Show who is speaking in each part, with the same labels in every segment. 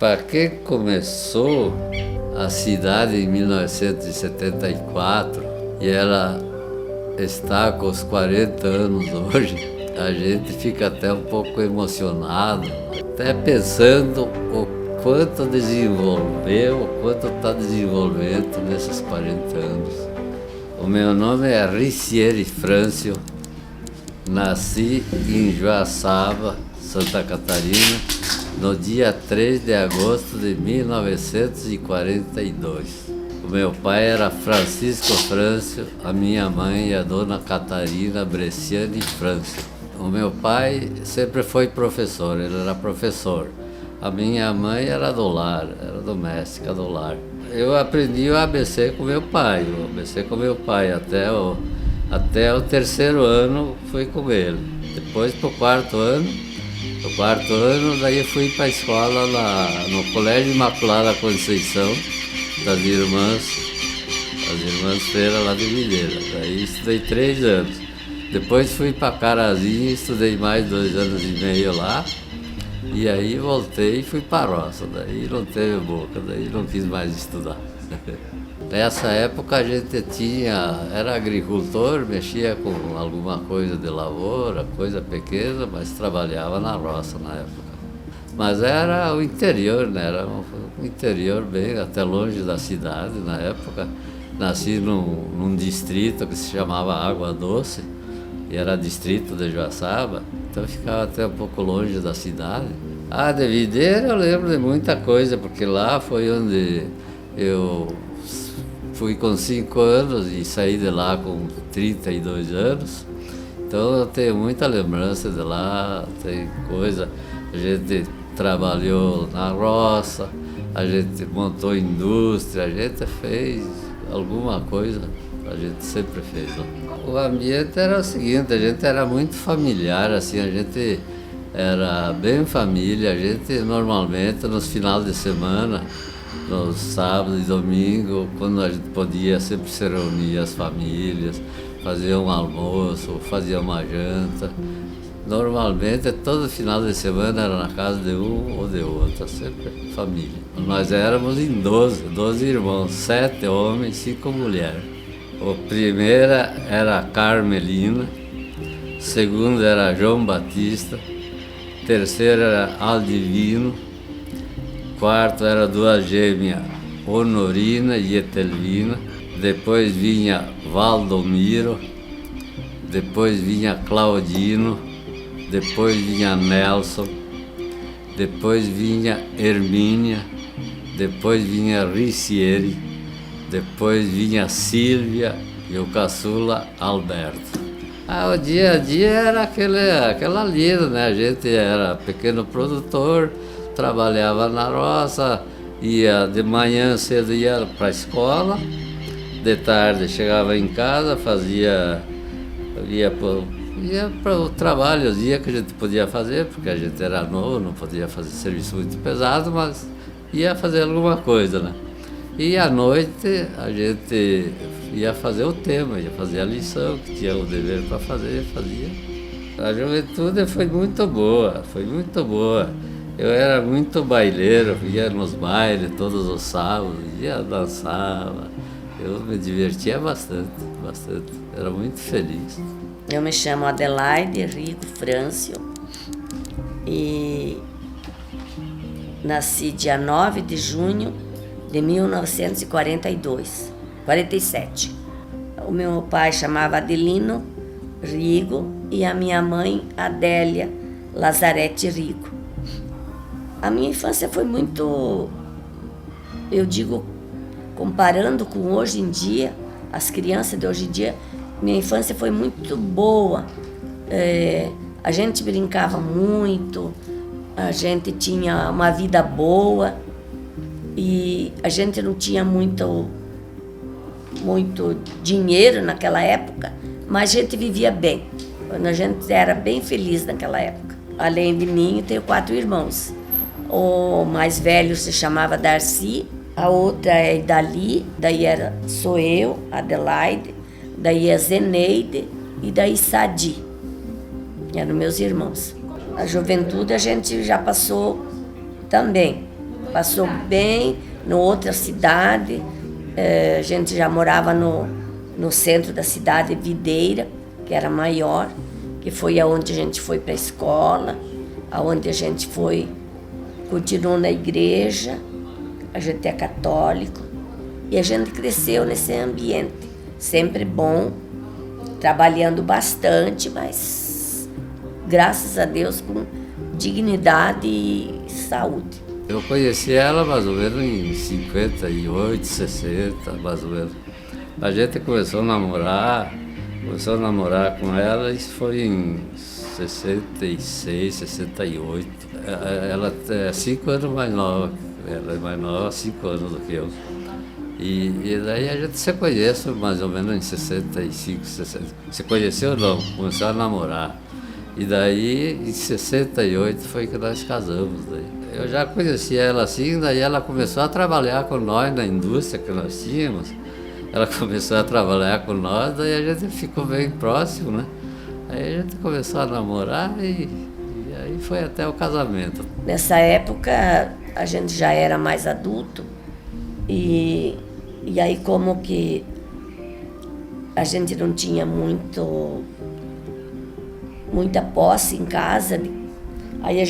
Speaker 1: Para quem começou a cidade em 1974 e ela está com os 40 anos hoje, a gente fica até um pouco emocionado, até pensando o quanto desenvolveu, o quanto está desenvolvendo nesses 40 anos. O meu nome é Ricieri Frâncio, nasci em Joaçaba, Santa Catarina, no dia 3 de agosto de 1942. O meu pai era Francisco Frâncio, a minha mãe é a dona Catarina Bresciani Frâncio. O meu pai sempre foi professor, ele era professor. A minha mãe era do lar, era doméstica do lar. Eu aprendi o ABC com meu pai, até o terceiro ano fui com ele. Depois pro quarto ano, daí eu fui para a escola lá no Colégio Imaculada Conceição, das irmãs Freira lá de Videira. Daí estudei 3 anos. Depois fui para Carazinho, estudei mais 2 anos e meio lá. E aí voltei e fui para a roça. Daí não teve boca, daí não quis mais estudar. Nessa época a gente era agricultor, mexia com alguma coisa de lavoura, coisa pequena, mas trabalhava na roça na época. Mas era o interior, né? Era um interior bem até longe da cidade na época. Nasci num distrito que se chamava Água Doce, e era distrito de Joaçaba, então ficava até um pouco longe da cidade. De Videira eu lembro de muita coisa, porque lá foi onde eu fui com 5 anos e saí de lá com 32 anos. Então eu tenho muita lembrança de lá, tem coisa, a gente trabalhou na roça, a gente montou indústria, a gente fez alguma coisa, a gente sempre fez. O ambiente era o seguinte, a gente era muito familiar, assim, a gente era bem família, a gente normalmente nos finais de semana, nos sábados e domingos, quando a gente podia, sempre se reunia as famílias, fazia um almoço, fazia uma janta. Normalmente, todo final de semana era na casa de um ou de outro, sempre família. Nós éramos em 12 irmãos, 7 homens e 5 mulheres. O primeiro era a Carmelina, o segundo era João Batista, o terceiro era Aldivino, o quarto era 2 gêmeas, Honorina e Etelvina, depois vinha Valdomiro, depois vinha Claudino, depois vinha Nelson, depois vinha Hermínia, depois vinha Ricieri, depois vinha Sílvia e o caçula Alberto. O dia a dia era aquela lida, né? A gente era pequeno produtor, trabalhava na roça, ia de manhã cedo ia para a escola, de tarde chegava em casa, ia para o trabalho, os dias que a gente podia fazer, porque a gente era novo, não podia fazer serviço muito pesado, mas ia fazer alguma coisa, né? E à noite a gente ia fazer o tema, ia fazer a lição, que tinha o dever para fazer, fazia. A juventude foi muito boa, foi muito boa. Eu era muito baileiro, ia nos bailes todos os sábados, ia dançava. Eu me divertia bastante, bastante. Era muito feliz.
Speaker 2: Eu me chamo Adelaide Rigo Frâncio e nasci dia 9 de junho de 1947. O meu pai chamava Adelino Rigo e a minha mãe Adélia Lazarete Rigo. A minha infância foi muito, eu digo, comparando com hoje em dia, as crianças de hoje em dia, minha infância foi muito boa. A gente brincava muito, a gente tinha uma vida boa e a gente não tinha muito dinheiro naquela época, mas a gente vivia bem. A gente era bem feliz naquela época. Além de mim, eu tenho 4 irmãos. O mais velho se chamava Darcy, a outra é Idali, daí sou eu, Adelaide, daí é Zeneide e daí Sadi. Eram meus irmãos. A juventude a gente já passou também. passou bem, em outra cidade. A gente já morava no centro da cidade, Videira, que era maior, que foi aonde a gente foi para a escola, aonde a gente foi, continuou na igreja, a gente é católico, e a gente cresceu nesse ambiente, sempre bom, trabalhando bastante, mas graças a Deus com dignidade e saúde.
Speaker 1: Eu conheci ela mais ou menos em 58, 60, mais ou menos. A gente começou a namorar com ela, isso foi em 66, 68. Ela é 5 anos mais nova, ela é mais nova, 5 anos do que eu. E daí a gente se conhece mais ou menos em 65, 60. Se conheceu não, começou a namorar. E daí em 68 foi que nós casamos. Daí. Eu já conhecia ela assim, daí ela começou a trabalhar com nós na indústria que nós tínhamos. Ela começou a trabalhar com nós, daí a gente ficou bem próximo, né? Aí a gente começou a namorar e aí foi até o casamento.
Speaker 2: Nessa época a gente já era mais adulto e aí como que a gente não tinha muita posse em casa, aí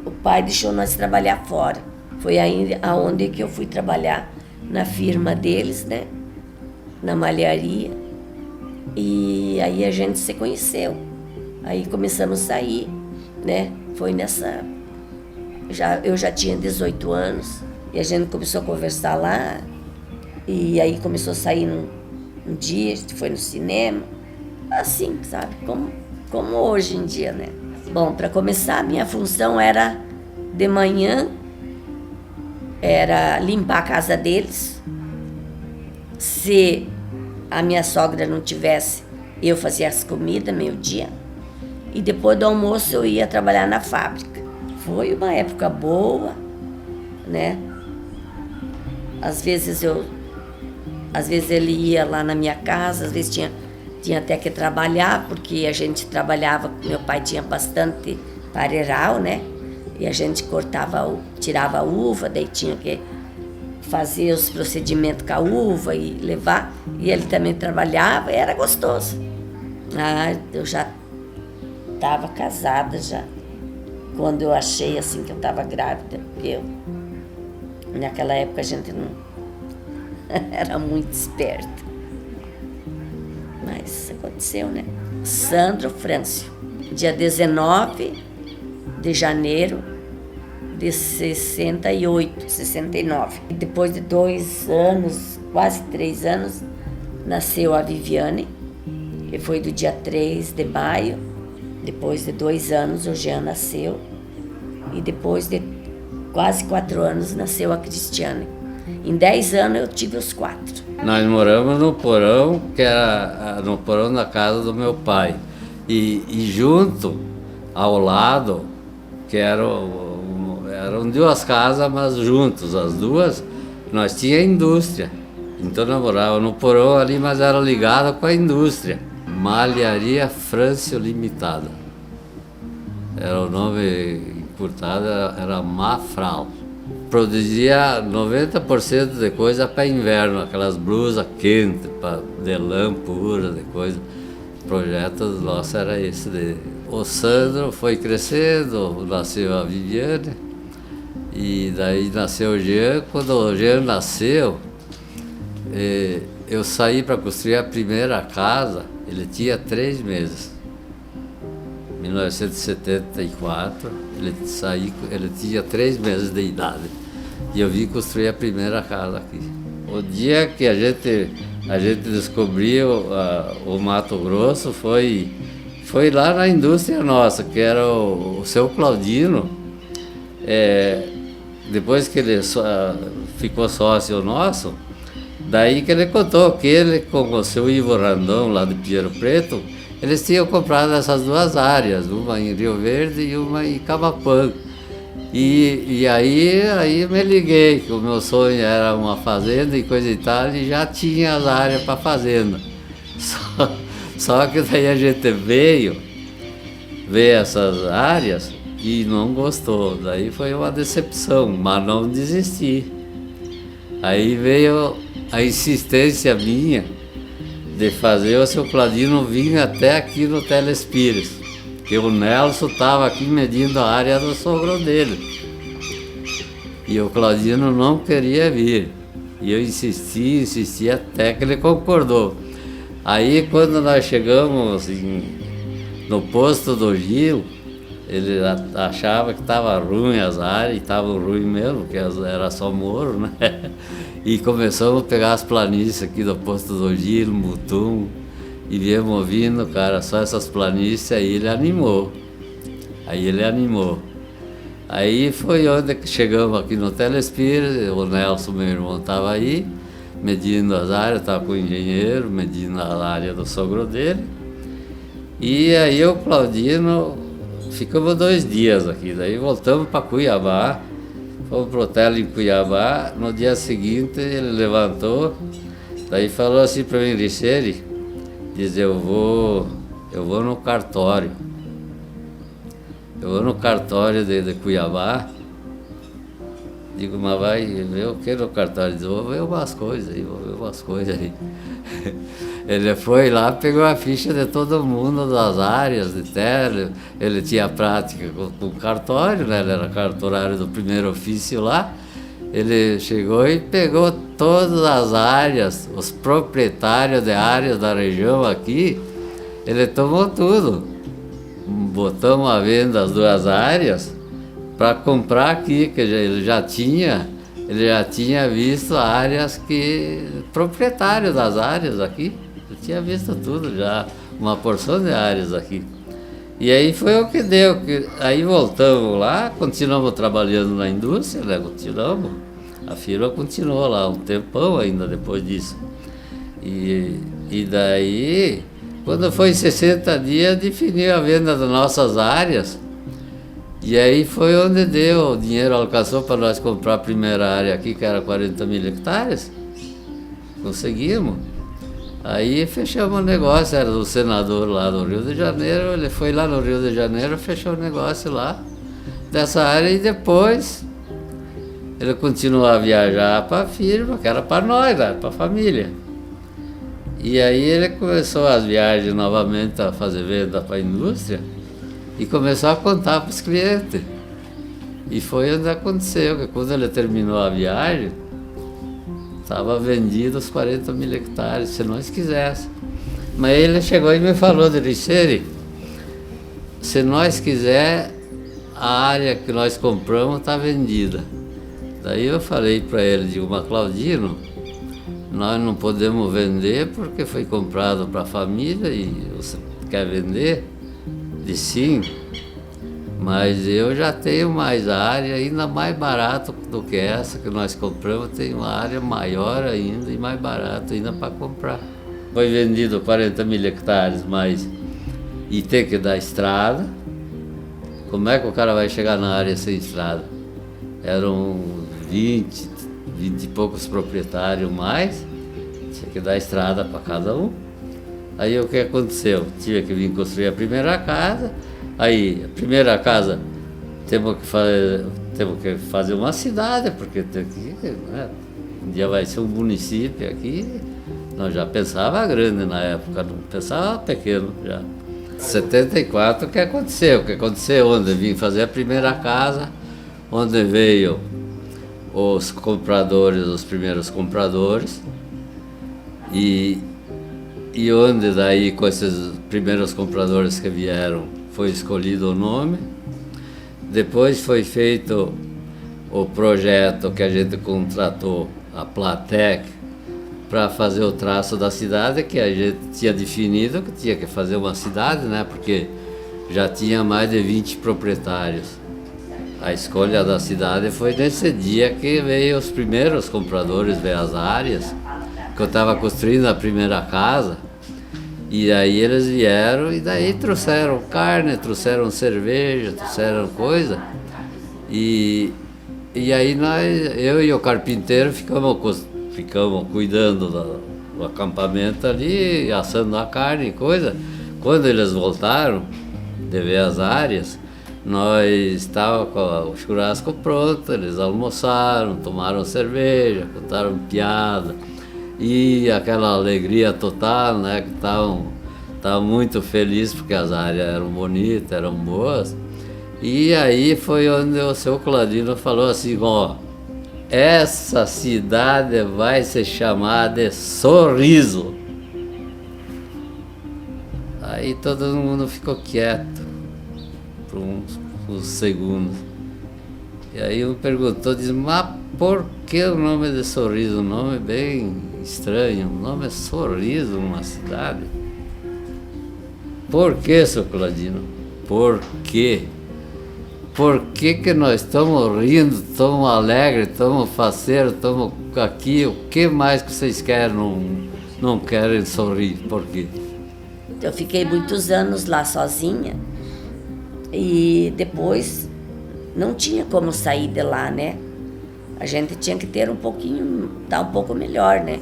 Speaker 2: o pai deixou nós trabalhar fora. Foi aí aonde que eu fui trabalhar na firma deles, né? Na malharia. E aí a gente se conheceu. Aí começamos a sair, né? Foi nessa... eu já tinha 18 anos e a gente começou a conversar lá. E aí começou a sair um dia, a gente foi no cinema. Assim, sabe? Como hoje em dia, né? Bom, para começar, a minha função era, de manhã, era limpar a casa deles. Se a minha sogra não tivesse, eu fazia as comidas, meio-dia. E depois do almoço eu ia trabalhar na fábrica. Foi uma época boa, né? Às vezes ele ia lá na minha casa, às vezes tinha até que trabalhar, porque a gente trabalhava, meu pai tinha bastante pareiral, né? E a gente tirava a uva, daí tinha que fazer os procedimentos com a uva e levar. E ele também trabalhava e era gostoso. Eu já estava casada já, quando eu achei assim que eu estava grávida, porque naquela época a gente não era muito esperta. Mas aconteceu, né? Sandro Frâncio, dia 19 de janeiro de 68, 69. Depois de 2 anos, quase 3 anos, nasceu a Viviane, que foi do dia 3 de maio. Depois de 2 anos, o Jean nasceu. E depois de quase 4 anos, nasceu a Cristiane. Em 10 anos, eu tive os 4.
Speaker 1: Nós moramos no porão, que era no porão da casa do meu pai. E junto, ao lado, que eram 2 casas, mas juntos, as duas, nós tínhamos indústria. Então nós morávamos no porão ali, mas era ligado com a indústria. Malharia Frâncio Limitada. Era o nome encurtado, era Mafral. Produzia 90% de coisa para inverno, aquelas blusas quentes, de lã pura, de coisa. O projeto nosso era esse. O Sandro foi crescendo, nasceu a Viviane, e daí nasceu o Jean. Quando o Jean nasceu, eu saí para construir a primeira casa, ele tinha 3 meses. Em 1974, ele tinha 3 meses de idade. E eu vim construir a primeira casa aqui. O dia que a gente descobriu o Mato Grosso foi lá na indústria nossa, que era o seu Claudino. Depois que ele ficou sócio nosso, daí que ele contou que ele, com o seu Ivo Randon, lá de Pinheiro Preto, eles tinham comprado essas 2 áreas, uma em Rio Verde e uma em Camapan. E aí me liguei, que o meu sonho era uma fazenda e coisa e tal, e já tinha as áreas para fazenda. Só que daí a gente veio ver essas áreas e não gostou. Daí foi uma decepção, mas não desisti. Aí veio a insistência minha de fazer o seu Claudino vir até aqui no Telespires, que o Nelson estava aqui medindo a área do sogro dele. E o Claudino não queria vir. E eu insisti até que ele concordou. Aí quando nós chegamos no posto do Gil, ele achava que estava ruim as áreas, e estava ruim mesmo, porque era só morro, né? E começamos a pegar as planícies aqui do posto do Gil, Mutum, e viemos ouvindo, cara, só essas planícies, aí ele animou. Aí foi onde chegamos aqui no Telespires, o Nelson, meu irmão, estava aí, medindo as áreas, estava com o engenheiro, medindo a área do sogro dele. E aí o Claudino, ficamos 2 dias aqui, daí voltamos para Cuiabá, fomos para o hotel em Cuiabá. No dia seguinte ele levantou, daí falou assim para mim, Richeri, diz, eu vou no cartório. Eu vou no cartório de Cuiabá. Digo, mas vai ver o que no cartório? Diz, vou ver umas coisas aí. Ele foi lá, pegou a ficha de todo mundo das áreas de terra. Ele tinha prática com cartório, né? Ele era cartorário do primeiro ofício lá. Ele chegou e pegou todas as áreas, os proprietários de áreas da região aqui. Ele tomou tudo. Botamos à venda as 2 áreas para comprar aqui, que ele já tinha visto áreas proprietários das áreas aqui, ele tinha visto tudo já, uma porção de áreas aqui. E aí foi o que deu, aí voltamos lá, continuamos trabalhando na indústria, né? A firma continuou lá um tempão ainda depois disso. E daí, quando foi 60 dias, definiu a venda das nossas áreas. E aí foi onde deu, o dinheiro alcançou para nós comprar a primeira área aqui, que era 40 mil hectares. Conseguimos. Aí fechamos o negócio, era do senador lá do Rio de Janeiro, ele foi lá no Rio de Janeiro, fechou o negócio lá, dessa área, e depois ele continuou a viajar para a firma, que era para nós, para a família. E aí ele começou as viagens novamente a fazer venda para a indústria e começou a contar para os clientes. E foi onde aconteceu, que quando ele terminou a viagem, estava vendido os 40 mil hectares, se nós quiséssemos. Mas ele chegou e me falou, Richeri, se nós quiser, a área que nós compramos está vendida. Daí eu falei para ele, digo, mas Claudino, nós não podemos vender porque foi comprado para a família e você quer vender? Disse sim, mas eu já tenho mais área, ainda mais barato do que essa que nós compramos, tem uma área maior ainda e mais barata ainda para comprar. Foi vendido 40 mil hectares, mas e tem que dar estrada. Como é que o cara vai chegar na área sem estrada? Eram 20 e poucos proprietários mais, tinha que dar estrada para cada um. Aí o que aconteceu? Tive que vir construir a primeira casa. Aí, a primeira casa, temos que fazer uma cidade, porque tem que, né? Um dia vai ser um município aqui. Nós já pensava grande na época, não pensava pequeno já. 74, o que aconteceu? O que aconteceu? Onde vim fazer a primeira casa, onde veio os compradores, os primeiros compradores, e onde daí com esses primeiros compradores que vieram foi escolhido o nome. Depois foi feito o projeto que a gente contratou, a Platec, para fazer o traço da cidade, que a gente tinha definido que tinha que fazer uma cidade, né? Porque já tinha mais de 20 proprietários. A escolha da cidade foi nesse dia que veio os primeiros compradores ver as áreas, que eu estava construindo a primeira casa, e aí eles vieram e daí trouxeram carne, trouxeram cerveja, trouxeram coisa, e aí eu e o carpinteiro ficamos cuidando do acampamento ali, assando a carne e coisa. Quando eles voltaram de ver as áreas, nós estávamos com o churrasco pronto, eles almoçaram, tomaram cerveja, contaram piada, e aquela alegria total, né, que estavam muito felizes porque as áreas eram bonitas, eram boas. E aí foi onde o seu Claudino falou assim, ó, essa cidade vai se chamar de Sorriso. Aí todo mundo ficou quieto por uns segundos. E aí um perguntou, disse, mas por que o nome de Sorriso? Um nome bem estranho, o nome é Sorriso numa cidade. Por que, seu Claudino? Por quê? Por que nós estamos rindo, estamos alegres, estamos faceiros, estamos aqui? O que mais que vocês querem, não querem sorrir? Por quê?
Speaker 2: Eu fiquei muitos anos lá sozinha e depois não tinha como sair de lá, né? A gente tinha que ter um pouquinho, estar um pouco melhor, né?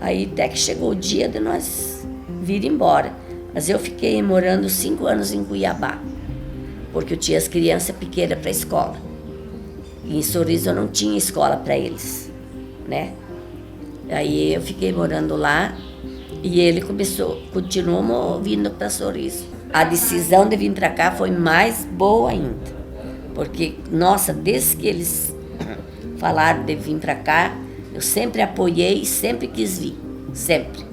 Speaker 2: Aí até que chegou o dia de nós vir embora. Mas eu fiquei morando 5 anos em Cuiabá, porque eu tinha as crianças pequenas para a escola. E em Sorriso eu não tinha escola para eles, Aí eu fiquei morando lá e ele continuou vindo para Sorriso. A decisão de vir para cá foi mais boa ainda, porque, nossa, desde que eles falaram de vir para cá, eu sempre apoiei e sempre quis vir, sempre.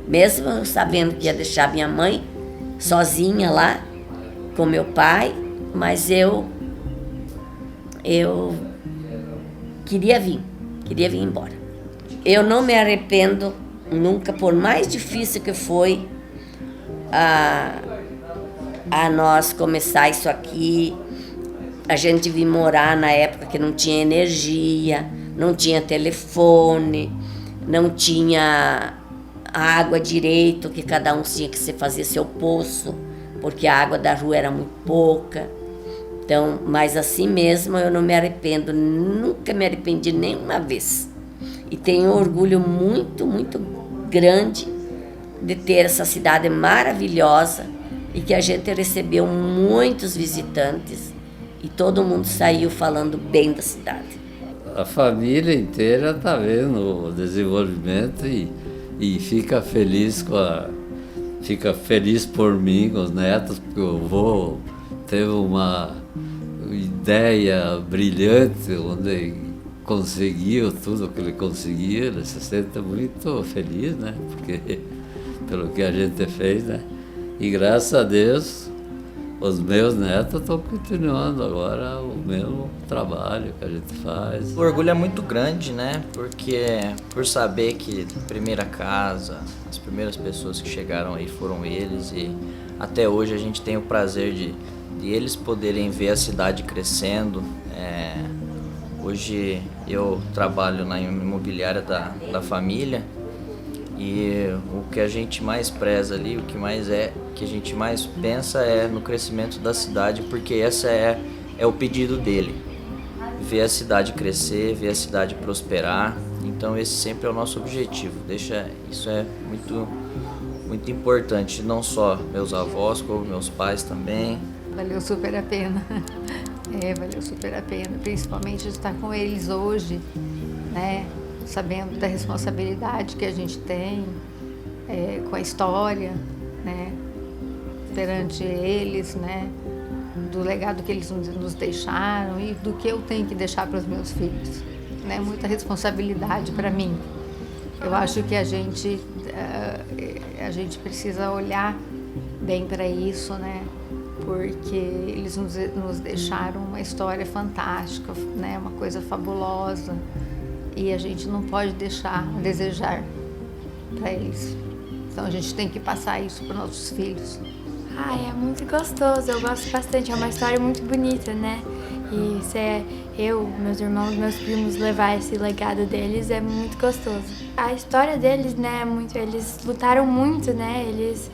Speaker 2: Mesmo sabendo que ia deixar minha mãe sozinha lá, com meu pai, mas eu queria vir embora. Eu não me arrependo nunca, por mais difícil que foi a nós começar isso aqui. A gente vir morar na época que não tinha energia, não tinha telefone, não tinha água direito, que cada um tinha que fazer seu poço, porque a água da rua era muito pouca. Então, mas assim mesmo eu não me arrependo, nunca me arrependi nenhuma vez. E tenho um orgulho muito, muito grande de ter essa cidade maravilhosa e que a gente recebeu muitos visitantes e todo mundo saiu falando bem da cidade.
Speaker 1: A família inteira está vendo o desenvolvimento e fica feliz fica feliz por mim, com os netos, porque o avô teve uma ideia brilhante, onde conseguiu tudo o que ele conseguiu, ele se sente muito feliz, né? Porque, pelo que a gente fez, né? E graças a Deus, os meus netos estão continuando agora o mesmo trabalho que a gente faz.
Speaker 3: O orgulho é muito grande, né? Porque por saber que a primeira casa, as primeiras pessoas que chegaram aí foram eles, e até hoje a gente tem o prazer de eles poderem ver a cidade crescendo. Hoje eu trabalho na imobiliária da família e o que a gente mais preza ali, o que a gente mais pensa é no crescimento da cidade, porque essa é o pedido dele. Ver a cidade crescer, ver a cidade prosperar. Então esse sempre é o nosso objetivo. Isso é muito, muito importante, não só meus avós, como meus pais também.
Speaker 4: Valeu super a pena. Valeu super a pena, principalmente estar com eles hoje, né? Sabendo da responsabilidade que a gente tem com a história, né? Perante eles, né? Do legado que eles nos deixaram e do que eu tenho que deixar para os meus filhos, né? Muita responsabilidade para mim. Eu acho que a gente precisa olhar bem para isso, né? Porque eles nos deixaram uma história fantástica, né? Uma coisa fabulosa, e a gente não pode deixar a desejar para eles. Então a gente tem que passar isso para os nossos filhos.
Speaker 5: É muito gostoso, eu gosto bastante, é uma história muito bonita, né? E se eu, meus irmãos, meus primos levar esse legado deles é muito gostoso. A história deles, né, eles lutaram muito, né? Eles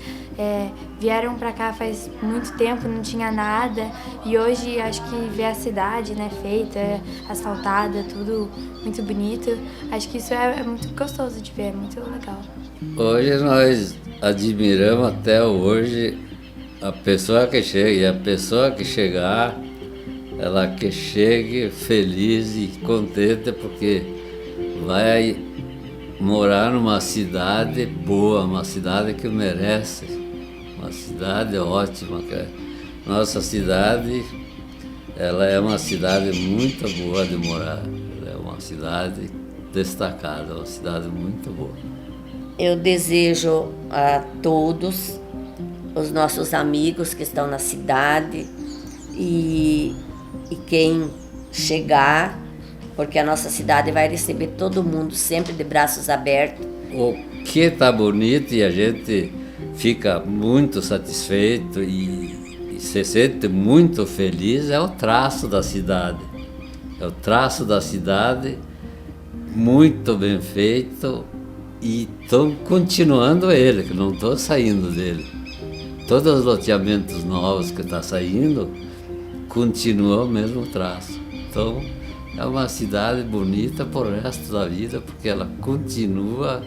Speaker 5: vieram pra cá faz muito tempo, não tinha nada, e hoje acho que ver a cidade, né, feita, asfaltada, tudo muito bonito, acho que isso é muito gostoso de ver, é muito legal.
Speaker 1: Hoje nós admiramos até hoje A pessoa que chega, e a pessoa que chegar, ela que chegue feliz e contente porque vai morar numa cidade boa, uma cidade que merece, uma cidade ótima. Nossa cidade, ela é uma cidade muito boa de morar, ela é uma cidade destacada, uma cidade muito boa.
Speaker 2: Eu desejo a todos os nossos amigos que estão na cidade e quem chegar, porque a nossa cidade vai receber todo mundo sempre de braços abertos.
Speaker 1: O que está bonito e a gente fica muito satisfeito e se sente muito feliz é o traço da cidade. É o traço da cidade muito bem feito e estão continuando ele, que não estou saindo dele. Todos os loteamentos novos que estão saindo continuam o mesmo traço. Então é uma cidade bonita por o resto da vida, porque ela continua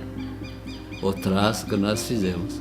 Speaker 1: o traço que nós fizemos.